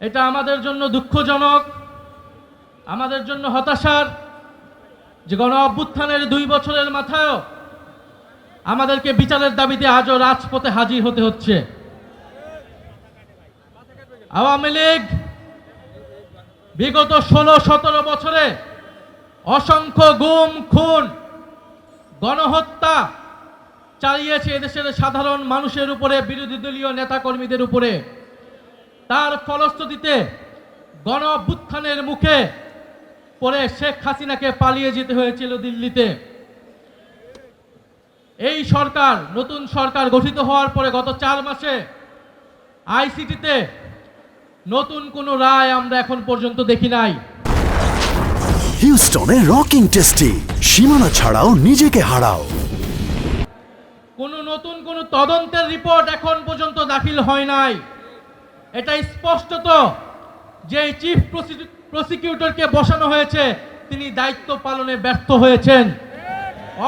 এটা আমাদের জন্য দুঃখজনক, আমাদের জন্য হতাশার যে গণ অভ্যুত্থানের 2 বছরের মাথায়ও আমাদেরকে বিচারের দাবিতে আজও রাজপথে হাজির হতে হচ্ছে। আওয়ামী লীগ বিগত 16-17 বছরে অসংখ্য গুম খুন গণহত্যা চালিয়েছে এদেশের সাধারণ মানুষের উপরে, বিরোধী দলীয় নেতাকর্মীদের উপরে। তার ফলশ্রুতিতে গণ অভ্যুত্থানের মুখে পরে শেখ হাসিনাকে পালিয়ে যেতে হয়েছিল দিল্লিতে। এই সরকার, নতুন সরকার গঠিত হওয়ার পরে গত 4 মাসে আইসিটিতে নতুন কোনো রায় আমরা এখন পর্যন্ত দেখি নাই। হিউস্টনে রকিং টেস্টি, সীমানা ছাড়াও নিজেকে হারাও। নতুন কোনো তদন্তের রিপোর্ট এখন পর্যন্ত দাখিল হয় নাই। এটা স্পষ্টত যে চিফ প্রসিকিউটরকে বসানো হয়েছে তিনি দায়িত্ব পালনে ব্যর্থ হয়েছেন।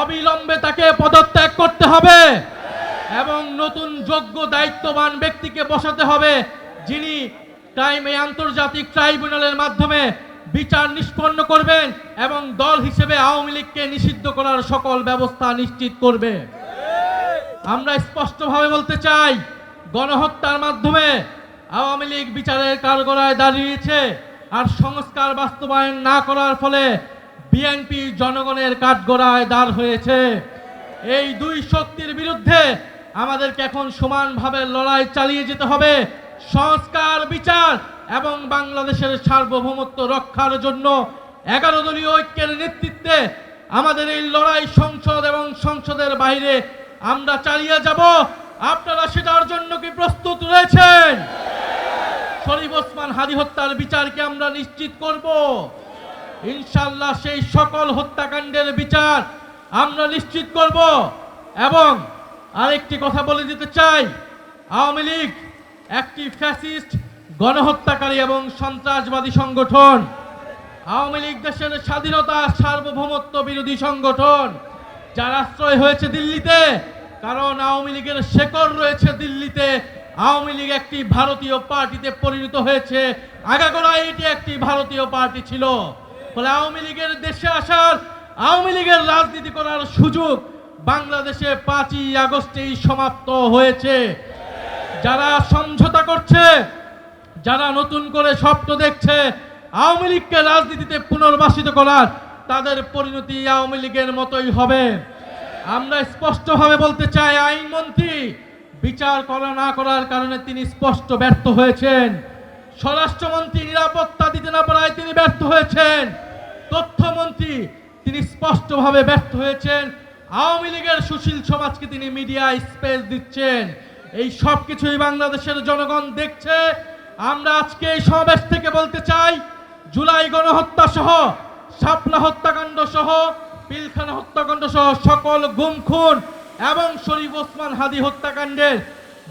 অবিলম্বে তাকে পদত্যাগ করতে হবে এবং নতুন যোগ্য দায়িত্ববান ব্যক্তিকে বসাতে হবে, যিনি আন্তর্জাতিক ট্রাইব্যুনালের মাধ্যমে বিচার নিষ্পন্ন করবেন এবং দল হিসেবে আওয়ামী লীগকে নিষিদ্ধ করার সকল ব্যবস্থা নিশ্চিত করবে। আমরা স্পষ্টভাবে বলতে চাই, গণহত্যার মাধ্যমে আওয়ামী লীগ বিচারের কাঠগড়ায় দাঁড়িয়েছে, আর সংস্কার বাস্তবায়ন না করার ফলে বিএনপি জনগণের কাঠগড়ায় দাঁড় হয়েছে। এই 2 শক্তির বিরুদ্ধে আমাদেরকে এখন সমানভাবে লড়াই চালিয়ে যেতে হবে। সংস্কার, বিচার এবং বাংলাদেশের সার্বভৌমত্ব রক্ষার জন্য 11 দলীয় ঐক্যের নেতৃত্বে আমাদের এই লড়াই সংসদ এবং সংসদের বাইরে আমরা চালিয়ে যাব। আপনারা সেটার জন্য কি প্রস্তুত রয়েছেন? শরীফ ওসমান হাদী হত্যার বিচারকে আমরা নিশ্চিত করব ইনশাআল্লাহ। সেই সকল হত্যাকাণ্ডের বিচার আমরা নিশ্চিত করব। এবং আরেকটি কথা বলে দিতে চাই, আওয়ামী লীগ একটি ফ্যাসিস্ট, গণহত্যাকারী এবং সন্ত্রাসবাদী সংগঠন। আওয়ামী লীগ দেশের স্বাধীনতা, সার্বভৌমত্ব বিরোধী সংগঠন, যার আশ্রয় হয়েছে দিল্লিতে, কারণ আওয়ামী লীগের শেকড় রয়েছে দিল্লিতে। আওয়ামী লীগ একটি ভারতীয় পার্টিতে পরিণত হয়েছে, আগাগোড়ায় এটি একটি ভারতীয় পার্টি ছিল। ফলে আওয়ামী লীগের দেশে আসার, আওয়ামী লীগের রাজনীতি করার সুযোগ বাংলাদেশে 5ই আগস্টেই সমাপ্ত হয়েছে। যারা সমঝোতা করছে, যারা নতুন করে স্বপ্ন দেখছে আওয়ামী লীগকে রাজনীতিতে পুনর্বাসিত করার, তাদের পরিণতি আওয়ামী লীগের মতোই হবে। আমরা স্পষ্টভাবে বলতে চাই, আইনমন্ত্রী বিচার করা না করার কারণে তিনি স্পষ্ট ব্যর্থ হয়েছেন। স্বরাষ্ট্রমন্ত্রী নিরাপত্তা দিতে না পারায় তিনি ব্যর্থ হয়েছেন। তথ্যমন্ত্রী তিনি স্পষ্টভাবে ব্যর্থ হয়েছেন। আওয়ামী লীগের সুশীল সমাজকে তিনি মিডিয়া স্পেস দিচ্ছেন। এই সব কিছুই বাংলাদেশের জনগণ দেখছে। আমরা আজকে এই সমাবেশ থেকে বলতে চাই, জুলাই গণহত্যা সহ, শাপলা হত্যাকাণ্ড সহ, পিলখানা হত্যাকাণ্ড সহ সকল গুম খুন এবং শরীফ ওসমান হাদী হত্যাকাণ্ডের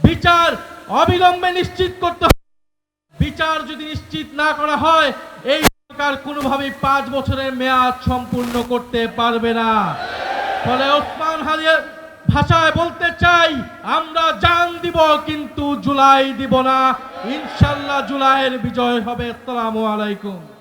বিচার অবিলম্বে নিশ্চিত করতে হবে। বিচার যদি নিশ্চিত না করা হয়, এই সরকার কোনোভাবেই 5 বছরের মেয়াদ সম্পূর্ণ করতে পারবে না। ফলে ওসমান হাদীর ভাষায় বলতে চাই, আমরা জান দিব কিন্তু জুলাই দিব না। ইনশাআল্লাহ জুলাইয়ের বিজয় হবে। আসসালামু আলাইকুম।